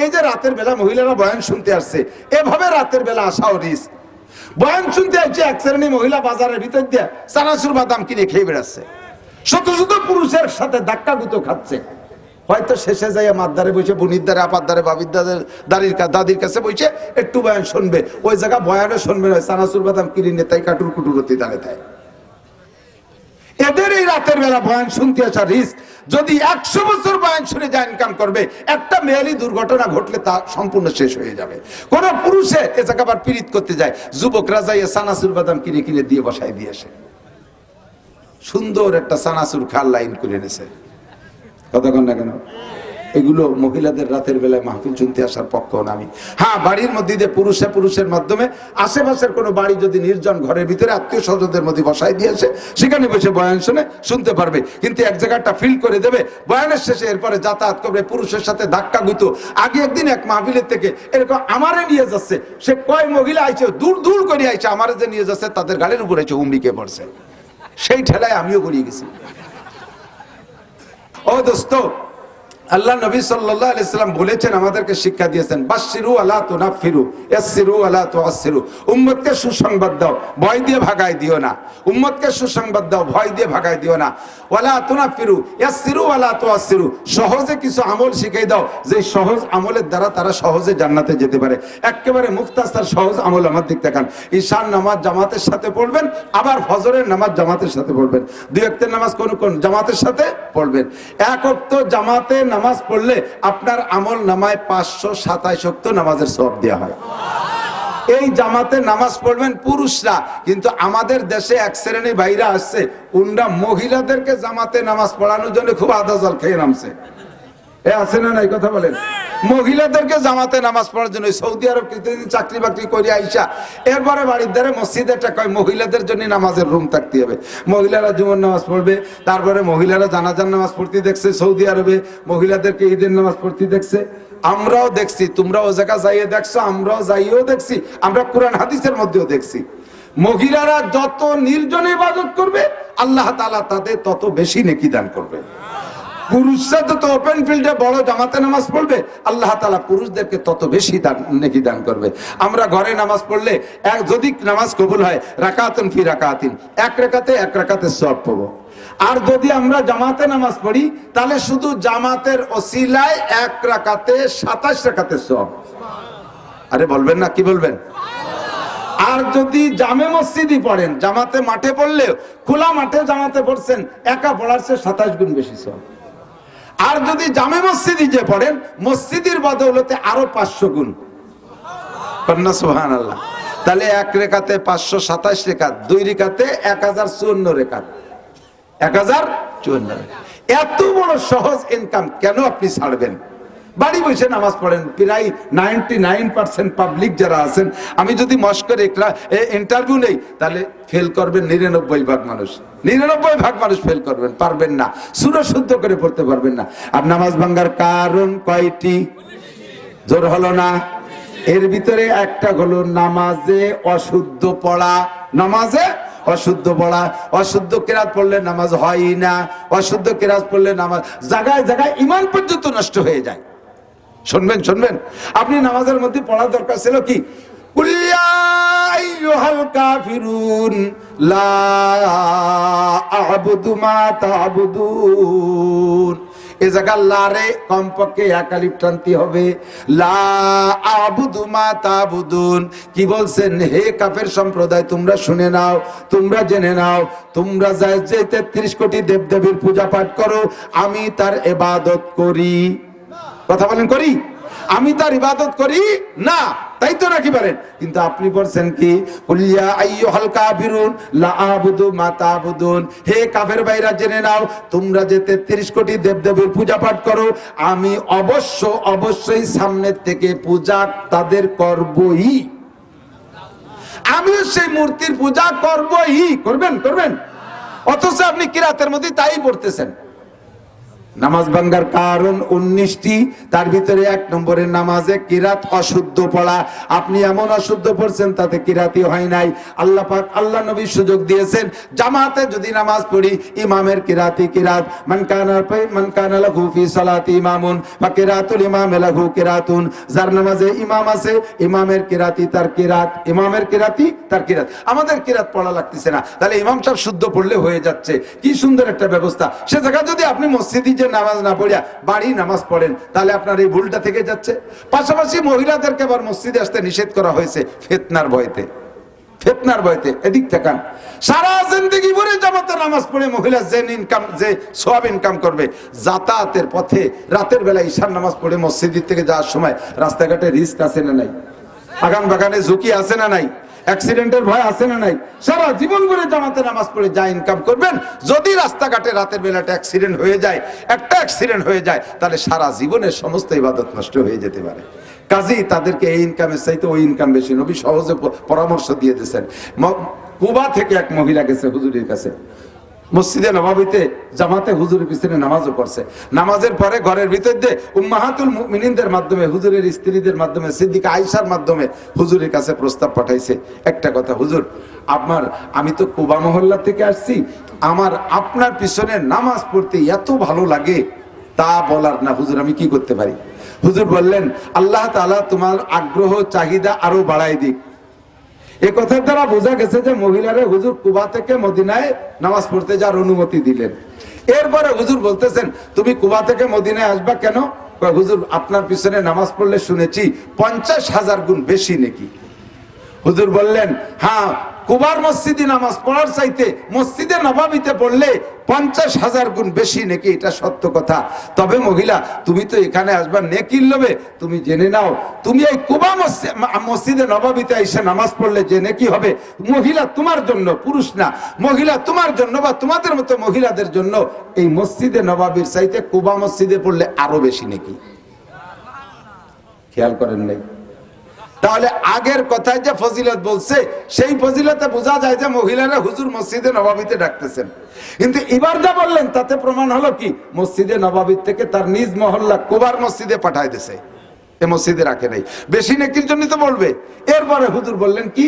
এই যে রাতের বেলা মহিলারা বয়ান শুনতে আসছে, এভাবে রাতের বেলা আসাও রিস্ক। বয়ান শুনতে আসছে, এক শ্রেণী মহিলা বাজারের ভিতর দিয়ে চানাচুর বাদাম কিনে খেয়ে বেড়াচ্ছে, শত শত পুরুষের সাথে ধাক্কা গুতো খাচ্ছে। হয়তো শেষে যাইয়া মাদ্দারে বসে, বোনির দ্বারে, আপার দ্বারে, বাবির দাদির কাছে বসে একটু বয়ান শুনবে। ওই জায়গা বয়ানও শুনবে না, চানাচুর বাদাম কিনে নিয়ে তাই কাটুর কুটুরতি তালে দেয়। এদের এই রাতের বেলা বয়ান শুনতে আসা রিস্ক। যদি 100 বছর বয়ান শুনে যা ইনকাম করবে, একটা মেয়েলি দুর্ঘটনা ঘটলে তা সম্পূর্ণ শেষ হয়ে যাবে। কোন পুরুষে এ জায়গা আবার পীড়িত করতে যায়, যুবকরা যাইয়া চানাচুর বাদাম কিনে কিনে দিয়ে বসায় দিয়ে আসে, সুন্দর একটা চানাচুর খার লাইন করে এনেছে। কতক্ষণ না কেন এগুলো মহিলাদের রাতের বেলায় মাহফিল শুনতে আসার পক্ষ না আমি। হ্যাঁ, বাড়ির মধ্যে যে পুরুষের মাধ্যমে আশেপাশের কোনো বাড়ি যদি নির্জন ঘরের ভিতরে আত্মীয় স্বজনদের মধ্যে বসাই দিয়েছে, সেখানে বসে বয়ান শুনতে পারবে। কিন্তু এক জায়গাটা ফিল করে দেবে বয়ানের শেষে, এরপরে যাতায়াত করবে পুরুষের সাথে ধাক্কা গুতো। আগে একদিন এক মাহফিলের থেকে এরকম আমারে নিয়ে যাচ্ছে, সে কয় মহিলা আইছে, দূর দূর করে আইছে, আমারে যে নিয়ে যাচ্ছে তাদের গাড়ির উপরে এসে হুমড়িকে পড়ছে। সেই ঠেলায় আমিও গড়িয়ে গেছি। ও দোস্ত, আল্লাহ নবী সাল্লাল্লাহু আলাইহি সাল্লাম বলেছেন, আমাদেরকে শিক্ষা দিয়েছেন, বাশশিরু ওয়ালা তুনাফিরু, ইয়াসসিরু ওয়ালা তুআসসিরু। উম্মতকে সুসংবাদ দাও, ভয় দিয়ে ভাগায় দিও না। উম্মতকে সুসংবাদ দাও, ভয় দিয়ে ভাগায় দিও না। ওয়ালা তুনাফিরু, ইয়াসসিরু ওয়ালা তুআসসিরু। সহজে কিছু আমল শিখিয়ে দাও, যে সহজ আমলের দ্বারা তারা সহজে জান্নাতে যেতে পারে। একেবারে মুখতাসার সহজ আমল আমার দিক দেখান। ঈশার নামাজ জামাতের সাথে পড়বেন, আবার ফজরের নামাজ জামাতের সাথে পড়বেন। দুই ওয়াক্তের নামাজ কোন জামাতের সাথে পড়বেন। এক ওয়াক্ত জামাতে নামাজ পড়লে আপনার আমল নামায় 527 ওয়াক্ত নামাজের সওয়াব দেওয়া হয়। এই জামাতে নামাজ পড়বেন পুরুষরা, কিন্তু আমাদের দেশে এক শ্রেণী ভাইরা আসছে, উনরা মহিলাদেরকে জামাতে নামাজ পড়ানোর জন্য খুব আদাজল খেয়ে নামছে। এ আছে না নাই কথা বলেন? মহিলাদেরকে জামাতে নামাজ পড়ার জন্য সৌদি আরব কিছুদিন চাকরি বাকরি করে আইসা এরপরে বাড়ির ধারে মসজিদে একটা কয় মহিলাদের জন্য নামাজের রুম থাকতে হবে, মহিলারা জুমার নামাজ পড়বে। তারপরে মহিলারা জানাজার নামাজ পড়তে দেখছে সৌদি আরবে, মহিলাদেরকে ঈদের নামাজ পড়তে দেখছে। আমরাও দেখছি, তোমরা ও জায়গা যাইয়ে দেখছো, আমরাও যাইয়েও দেখছি, আমরা কোরআন হাদিসের মধ্যেও দেখছি। মহিলারা যত নির্জনে ইবাদত করবে, আল্লাহ তাআলা তাদের তত বেশি নেকি দান করবে। পুরুষরা যত ওপেন ফিল্ডে বড় জামাতে নামাজ পড়বে, আল্লাহ তাআলা পুরুষদেরকে তত বেশি নেকি দান করবে। আমরা ঘরে নামাজ পড়লে যদি নামাজ কবুল হয়, রাকাতুন ফি রাকাতিন, এক রাকাতে সওয়াব পাবো। আর যদি আমরা জামাতে নামাজ পড়ি, তাহলে শুধু জামাতের ওসিলায় 1 রাকাতে 27 রাকাতের সওয়াব। আরে বলবেন না, কি বলবেন? আর যদি জামে মসজিদই পড়েন, জামাতে মাঠে পড়লেও, খোলা মাঠে জামাতে পড়ছেন, একা পড়ার চেয়ে 27 গুণ বেশি সওয়াব। আর যদি জামে মসজিদে যে পড়েন, মসজিদের বদৌলতে আরো 500 গুণ। সুবহানাল্লাহ। তাহলে 1 রাকাতে 527 রাকাত, 2 রাকাতে 1054 রাকাত, 1054 রাকাত। এত বড় সহজ ইনকাম কেন আপনি ছাড়বেন? বাড়ি বসে নামাজ পড়েন। প্রায় 99% পাবলিক যারা আছেন, আমি যদি মস্করে ইন্টারভিউ নেই, তাহলে ফেল করবেন 99 ভাগ মানুষ। 99 ভাগ মানুষ ফেল করবেন, পারবেন না, সূরা শুদ্ধ করে পড়তে পারবেন না। আর নামাজ ভাঙ্গার কারণ কয়টি? জোর হলো না? এর ভিতরে একটা হলো নামাজে অশুদ্ধ পড়া। নামাজে অশুদ্ধ পড়া, অশুদ্ধ কিরাত পড়লে নামাজ হয় না। অশুদ্ধ কিরাত পড়লে নামাজ জায়গায় জায়গায় ঈমান পর্যন্ত নষ্ট হয়ে যায়। শুনবেন, আপনি নামাজের মধ্যে পড়া দরকার ছিল কি? কুল ইয়া আইয়ুহাল কাফিরুন লা আ'বুদু মা তা'বুদুন। এই জায়গা লারে কমপক্ষে 1 আলিফ টানতে হবে। লা আ'বুদু মা তা'বুদুন। কি বলছেন? হে কাফের সম্প্রদায়, তোমরা শুনে নাও, তোমরা জেনে নাও, তোমরা যে 33 কোটি দেবদেবীর পূজা পাঠ করো, আমি তার ইবাদত করি। কথা বলেন, করি? আমি তার ইবাদত করি না, তাই তো নাকি বলেন? কিন্তু আপনি বলছেন কি? কুল ইয়া আইয়ুহাল কাফিরুন লা আ'বুদু মা তা'বুদুন। হে কাফের ভাইরা, জেনে নাও, তোমরা যে 33 কোটি দেবদেবীর পূজা পাঠ করো, আমি অবশ্যই সামনের থেকে পূজা তাদের করবই। আমিও সেই মূর্তির পূজা করবই। করবেন? অথচ আপনি কিরাতের মধ্যে তাই পড়তেছেন। নামাজ ভাঙ্গার কারণ 19টি, তার ভিতরে 1 নম্বরের নামাজে কিরাত অশুদ্ধ পড়া। আপনি এমন অশুদ্ধ পড়ছেন তাতে কিরাতই হয় নাই। আল্লাহ পাক আল্লাহ নবী সুযোগ দিয়েছেন জামাতে যদি নামাজ পড়ি ইমামের কিরাতই কিরাত। মান কানা লাহু ফি সালাতি ইমামুন ফা কিরাতুল ইমামি লাহু কিরাতুন। যার নামাজে ইমাম আছে ইমামের কিরাতই তার কিরাত, ইমামের কিরাতই তার কিরাত। আমাদের কিরাত পড়া লাগতেছে না, তাহলে ইমাম সাহেব শুদ্ধ পড়লে হয়ে যাচ্ছে। কি সুন্দর একটা ব্যবস্থা। সে জায়গা যদি আপনি মসজিদে যে নামাজ না পড়িয়া বাড়ি নামাজ পড়েন তাহলে আপনার এই ভুলটা থেকে যাচ্ছে। পাশাপাশি মহিলাদেরকে আবার মসজিদে আসতে নিষেধ করা হয়েছে ফিতনার ভয়তে, ফিতনার ভয়তে। এদিক তাকান, সারা জিন্দেগি ভরে জামাতে নামাজ পড়ে মহিলা যে ইনকাম, যে সওয়াব ইনকাম করবে, যাতায়াতের পথে রাতের বেলা ঈশার নামাজ পড়ে মসজিদ থেকে যাওয়ার সময় রাস্তাঘাটে রিস্ক আছে না নাই? আগান বাগানে ঝুঁকি আছে না নাই? অ্যাক্সিডেন্টের ভয় আছে না নাই? সারা জীবন ভরে জামাতে নামাজ পড়ে যা ইনকাম করবেন, যদি রাস্তাঘাটে রাতের বেলাটা অ্যাক্সিডেন্ট হয়ে যায়, একটা অ্যাক্সিডেন্ট হয়ে যায়, তাহলে সারা জীবনের সমস্ত ইবাদত নষ্ট হয়ে যেতে পারে। কাজেই তাদেরকে এই ইনকামের চাইতে ওই ইনকাম বেশি। নবী সহজে পরামর্শ দিয়ে দিয়েছেন। কুবা থেকে এক মহিলা গেছে হুজুরের কাছে, মসজিদে নববীতে জামাতে হুজুরের পিছনে নামাজও পড়ছে। নামাজের পরে ঘরের ভিতর দিয়ে উম্মাহাতুল মুমিনিনদের মাধ্যমে, হুজুরের স্ত্রীদের মাধ্যমে, সিদ্দিকা আয়েশার মাধ্যমে হুজুরের কাছে প্রস্তাব পাঠাইছে। একটা কথা, হুজুর আমি তো কুবা মহল্লা থেকে আসছি, আমার আপনার পিছনে নামাজ পড়তে এত ভালো লাগে তা বলার না হুজুর, আমি কি করতে পারি? হুজুর বললেন আল্লাহ তাআলা তোমার আগ্রহ চাহিদা আরো বাড়াই দিক। এই কথার দ্বারা বোঝা গেছে যে মহিলারে হুজুর কুবা থেকে মদিনায় নামাজ পড়তে যাওয়ার অনুমতি দিলেন। এরপরে হুজুর বলতেছেন তুমি কুবা থেকে মদিনায় আসবা কেন? হুজুর আপনার পিছনে নামাজ পড়লে শুনেছি 50,000 গুণ বেশি নাকি। হুজুর বললেন হ্যাঁ, কুবার মসজিদে নামাজ পড়ার চাইতে মসজিদে নববীতে পড়লে 50,000 গুণ বেশি নেকি, এটা সত্য কথা। তবে মহিলা তুমি তো এখানে আসবা নেকির লোভে, তুমি জেনে নাও তুমি এই কুবা মসজিদে নববীতে এসে নামাজ পড়লে যে নেকি হবে, মহিলা তোমার জন্য, পুরুষ না, মহিলা তোমার জন্য বা তোমাদের মতো মহিলাদের জন্য এই মসজিদে নববীর চাইতে কুবা মসজিদে পড়লে আরো বেশি নেকি। খেয়াল করেন নাই? তাহলে আগের কথায় যে ফজিলত বলছে সেই ফজিলতে বোঝা যায় যে মহিলারা হুজুর মসজিদে নববীতে ডাকতেছেন। কিন্তু এবার যা বললেন তাতে প্রমাণ হলো কি, মসজিদে নববী থেকে তার নিজ মহল্লা কুবার মসজিদে পাঠায় দিয়েছে, এ মসজিদে রাখে নাই। বেশি নেকির জন্য তো বলবে। এরপরে হুজুর বললেন কি,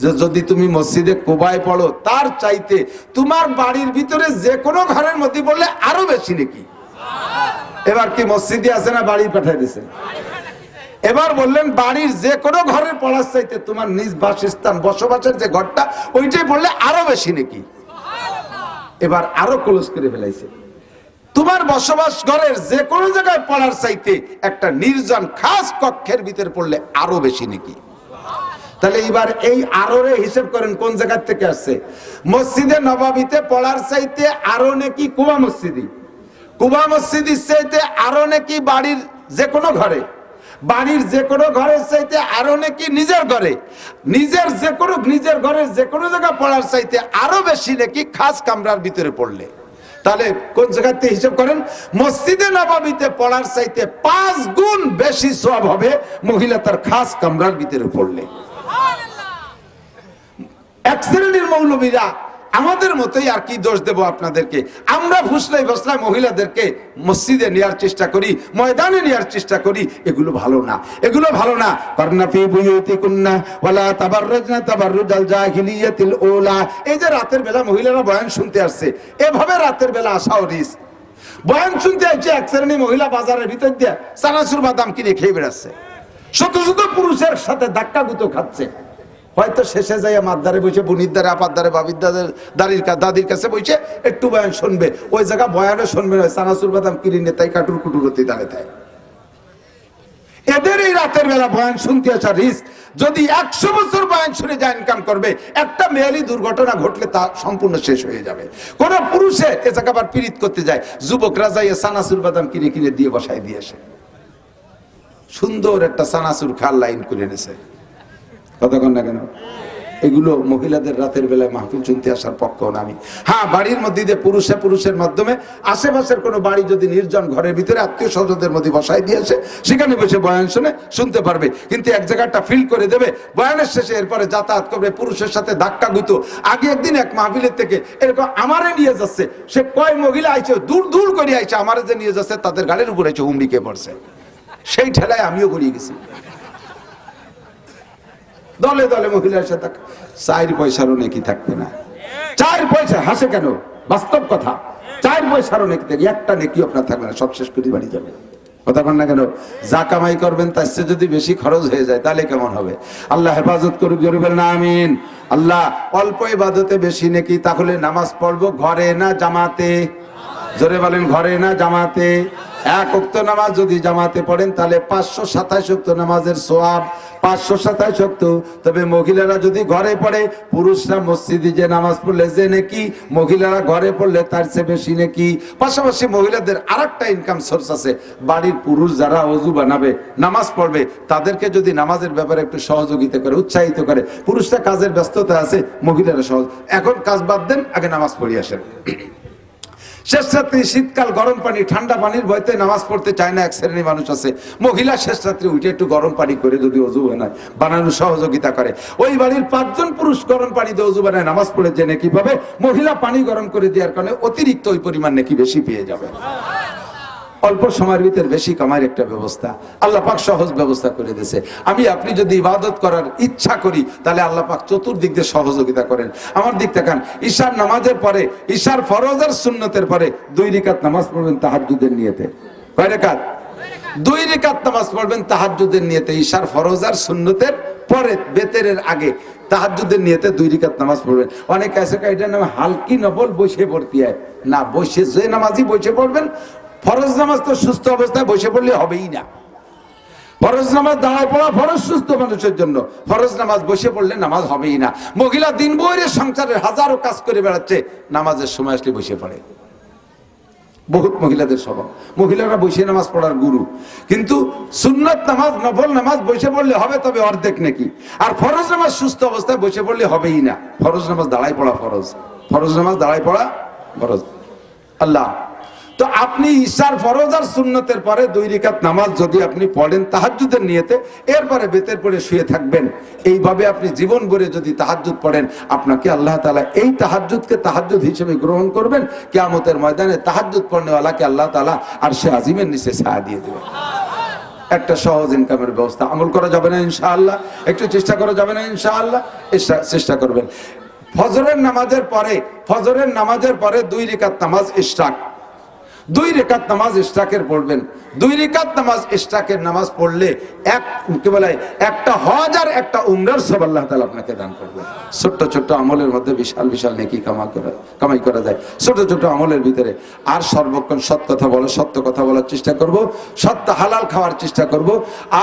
যে যদি তুমি মসজিদে কুবায় পড়ো তার চাইতে তোমার বাড়ির ভিতরে যে কোনো ঘরের মধ্যে পড়লে আরো বেশি নেকি। এবার কি মসজিদে আছে না বাড়ি পাঠায় দিয়েছে? এবার বললেন বাড়ির যে কোনো ঘরের পড়ার চাইতে তোমার নিজ বাসস্থান, বসবাসের যে ঘরটা, ওইটাই পড়লে আরো বেশি নাকি। এবার আরো ক্লোজ করে ফেলাইছে, তোমার বসবাস ঘরের যে কোনো জায়গায় পড়ার চাইতে একটা নির্জন খাস কক্ষের ভিতরে পড়লে আরো বেশি নাকি। তাহলে এবার এই আরোরে হিসেব করেন কোন জায়গা থেকে আসছে। মসজিদে নববীতে পড়ার চাইতে আরো নাকি কুবা মসজিদি, কুবা মসজিদের চাইতে আরো নাকি বাড়ির যে কোনো ঘরে, বাড়ির যে কোনো ঘরের চাইতে আরো নাকি নিজের ঘরে, নিজের ঘরের যে কোনো জায়গা পড়ার চাইতে আরো বেশি নাকি খাস কামরার ভিতরে পড়লে। তাহলে কোন জায়গাতে হিসাব করেন, মসজিদে নববীতে পড়ার চাইতে 5 গুণ বেশি সওয়াব হবে মহিলা তার খাস কামরার ভিতরে পড়লে। এক শ্রেণীর মৌলবীরা আমাদের মতোই, আর কি দোষ দেব আপনাদেরকে, আমরা ফুসলাই ফসলাই মহিলাদেরকে মসজিদে নেওয়ার চেষ্টা করি, ময়দানে নেওয়ার চেষ্টা করি, এগুলো ভালো না, এগুলো ভালো না। করনা ফি বুয়ুতিকুন্না ওয়ালা তাবাররাজনা তাবাররুজাল জাহিলিয়াতিল উলা। এই যে রাতের বেলা মহিলারা বয়ান শুনতে আসছে, এভাবে রাতের বেলা আসাও রিস্ক। বয়ান শুনতে আসছে এক শ্রেণী মহিলা বাজারের ভিতর দিয়ে চানাচুর বাদাম কিনে খেয়ে বেড়াচ্ছে, শত শত পুরুষের সাথে ধাক্কা গুতো খাচ্ছে। হয়তো শেষে যাইয়া মাদ্দারে বসে, বুনির দ্বারে, আপার দ্বারে, বাবির দাদির কাছে বসে একটু বয়ান শুনবে। ওই জায়গা বয়ানও শুনবে না, চানাচুর বাদাম কিনে তাই কাটুর কুটুরতি দাঁড়ে দেয়। এদের এই রাতের বেলা বয়ান শুনতে আসা রিস্ক। যদি 100 বছর বয়ান শুনে যা ইনকাম করবে, একটা মেয়েলি দুর্ঘটনা ঘটলে তা সম্পূর্ণ শেষ হয়ে যাবে। কোন পুরুষে এ জায়গা আবার পীড়িত করতে যায়, যুবকরা যাইয়া চানাচুর বাদাম কিনে দিয়ে বসাই দিয়ে আসে, সুন্দর একটা চানাচুর খাল লাইন করে এনেছে। কতক্ষণ না কেন এগুলো মহিলাদের রাতের বেলায় মাহফিল শুনতে আসার পক্ষও না আমি। হ্যাঁ, বাড়ির মধ্যে দিয়ে পুরুষের মাধ্যমে আশেপাশের কোনো বাড়ি যদি নির্জন ঘরের ভিতরে আত্মীয় স্বজনদের মধ্যে বসাই দিয়েছে, সেখানে বসে বয়ান শুনে শুনতে পারবে। কিন্তু এক জায়গাটা ফিল করে দেবে বয়ানের শেষে, এরপরে যাতায়াত করবে পুরুষের সাথে ধাক্কা গুতো। আগে একদিন এক মাহফিলের থেকে এরকম আমারে নিয়ে যাচ্ছে, সে কয় মহিলা আইছে দূর দূর করে আইছে, আমারে যে নিয়ে যাচ্ছে তাদের গাড়ির উপরে এসে হুমড়িকে পড়ছে। সেই ঠেলায় আমিও গড়িয়ে গেছি। দলে দলে মহিলার সাথে 4 পয়সারও নেকি থাকবে না। 4 পয়সা হাসে কেন, বাস্তব কথা। 4 পয়সারও নেকি থাকবে, একটা নেকি আপনার থাকবে না, সব শেষ করে বাড়ি যাবে। কথা বল না কেন? যা কামাই করবেন তার চেয়ে যদি বেশি খরচ হয়ে যায় তাহলে কেমন হবে? আল্লাহ হেফাজত করুক, জোরে বলেন না আমিন। আল্লাহ অল্প ইবাদতে বেশি নেকি। তাহলে নামাজ পড়বো ঘরে না জামাতে? জোরে বলেন, ঘরে না জামাতে? 1 ওয়াক্ত নামাজ যদি জামাতে পড়েন তাহলে 527 ওয়াক্ত নামাজের সওয়াব, 527 ওয়াক্ত। তবে মহিলারা যদি ঘরে পড়ে, পুরুষরা মসজিদে যে নামাজ পড়লে যে নেকি, মহিলারা ঘরে পড়লে তার চেয়ে বেশি নেকি। পাশাপাশি মহিলাদের আরেকটা ইনকাম সোর্স আছে। বাড়ির পুরুষ যারা ওযু বানাবে, নামাজ পড়বে, তাদেরকে যদি নামাজের ব্যাপারে একটু সহযোগিতা করে, উৎসাহিত করে। পুরুষরা কাজের ব্যস্ততা আছে, মহিলারা সহজ, এখন কাজ বাদ দেন, আগে নামাজ পড়ে আসেন। শেষ রাত্রি শীতকাল, গরম পানি ঠান্ডা পানির ভয়তে নামাজ পড়তে চায় না এক শ্রেণীর মানুষ আছে। মহিলা শেষ রাত্রি উঠে একটু গরম পানি করে যদি ওযু বানায়, বানানোর সহযোগিতা করে, ওই বাড়ির 5 জন পুরুষ গরম পানি দিয়ে ওযু বানায় নামাজ পড়ে যে নেকি পাবে, মহিলা পানি গরম করে দেওয়ার কারণে অতিরিক্ত ওই পরিমাণ নেকি বেশি পেয়ে যাবে। অল্প সময়ের ভিতরে বেশি কামাইয়ের একটা ব্যবস্থা আল্লাহ পাক সহজ ব্যবস্থা করে দিয়েছে। আপনি যদি ইবাদত করার ইচ্ছা করি, তাহলে আল্লাহ পাক চতুর্দিক দিয়ে সহযোগিতা করেন। আমার দিক তাকান, ঈশার নামাজের পরে, ঈশার ফরজ আর সুন্নতের পরে 2 রাকাত নামাজ পড়বেন তাহাজ্জুদের নিয়তে। কয় রাকাত? 2 রাকাত নামাজ পড়বেন তাহাজ্জুদের নিয়তে। ঈশার ফরজ আর সুন্নতের পরে, বেতেরের আগে তাহাজ্জুদের নিয়তে 2 রাকাত নামাজ পড়বেন। অনেক আছে এটার নাম হালকি নফল, বসে পড়তে হয় না। বসে যে নামাজই বসে পড়বেন। ফরজ নামাজ তো সুস্থ অবস্থায় বসে পড়লে হবেই না। ফরজ নামাজ দাঁড়ায় পড়া ফরজ সুস্থ মানুষের জন্য, ফরজ নামাজ বসে পড়লে নামাজ হবেই না। মহিলা দিন ভরে সংসারের হাজারো কাজ করে বেড়াচ্ছে, নামাজের সময় আসলে বসে পড়ে। বহুত মহিলাদের স্বভাব, মহিলারা বসে নামাজ পড়ার গুরু। কিন্তু সুন্নত নামাজ, নফল নামাজ বসে পড়লে হবে, তবে অর্ধেক নাকি। আর ফরজ নামাজ সুস্থ অবস্থায় বসে পড়লে হবেই না। ফরজ নামাজ দাঁড়ায় পড়া ফরজ, ফরজ নামাজ দাঁড়ায় পড়া ফরজ। আল্লাহ তো আপনি ঈশার ফরজ আর সুন্নতের পরে 2 রাকাত নামাজ যদি আপনি পড়েন তাহাজ্জুদের নিয়তে, এরপরে বেতের পরে শুয়ে থাকবেন, এইভাবে আপনি জীবন ভরে যদি তাহাজ্জুদ পড়েন, আপনাকে আল্লাহ তাআলা এই তাহাজ্জুদকে তাহাজ্জুদ হিসেবে গ্রহণ করবেন। কিয়ামতের ময়দানে তাহাজ্জুদ পড়নেওয়ালাকে আল্লাহ তাআলা আরশে আজিমের নিচে ছায়া দিয়ে দেবেন। একটা সহজ ইনকামের ব্যবস্থা। আমল করা যাবে না ইনশাআল্লাহ? একটু চেষ্টা করা যাবে না ইনশাআল্লাহ? চেষ্টা করবেন। ফজরের নামাজের পরে 2 রাকাত নামাজ ইশরাক, 2 রাকাত নামাজ ইশরাকের পড়বেন। 2 রাকাত নামাজ ইশরাকের নামাজ পড়লে কি বলে, একটা হজ আর একটা উমরার সওয়াব আল্লাহ তাআলা আপনাকে দান করবেন। ছোট্ট ছোট্ট আমলের মধ্যে বিশাল বিশাল নেকি কামাই করা যায়, ছোট ছোট আমলের ভিতরে। আর সর্বক্ষণ সৎ কথা বলো, সত্য কথা বলার চেষ্টা করব, সত্য হালাল খাওয়ার চেষ্টা করব,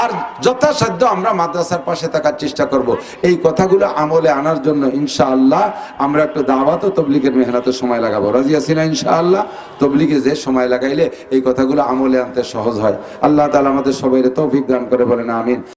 আর যথাসাধ্য আমরা মাদ্রাসার পাশে থাকার চেষ্টা করব। এই কথাগুলো আমলে আনার জন্য ইনশাআল্লাহ আমরা একটু দাওয়াত ও তাবলীগের মেহনতে সময় লাগাবো। রাজি আছি না ইনশাআল্লাহ? তাবলীগে যে সময় লাগাইলে এই কথাগুলো আমলে আনতে সহজ হয়। আল্লাহ তাআলা আমাদের সবাইকে তৌফিক দান করে, বলেন আমিন।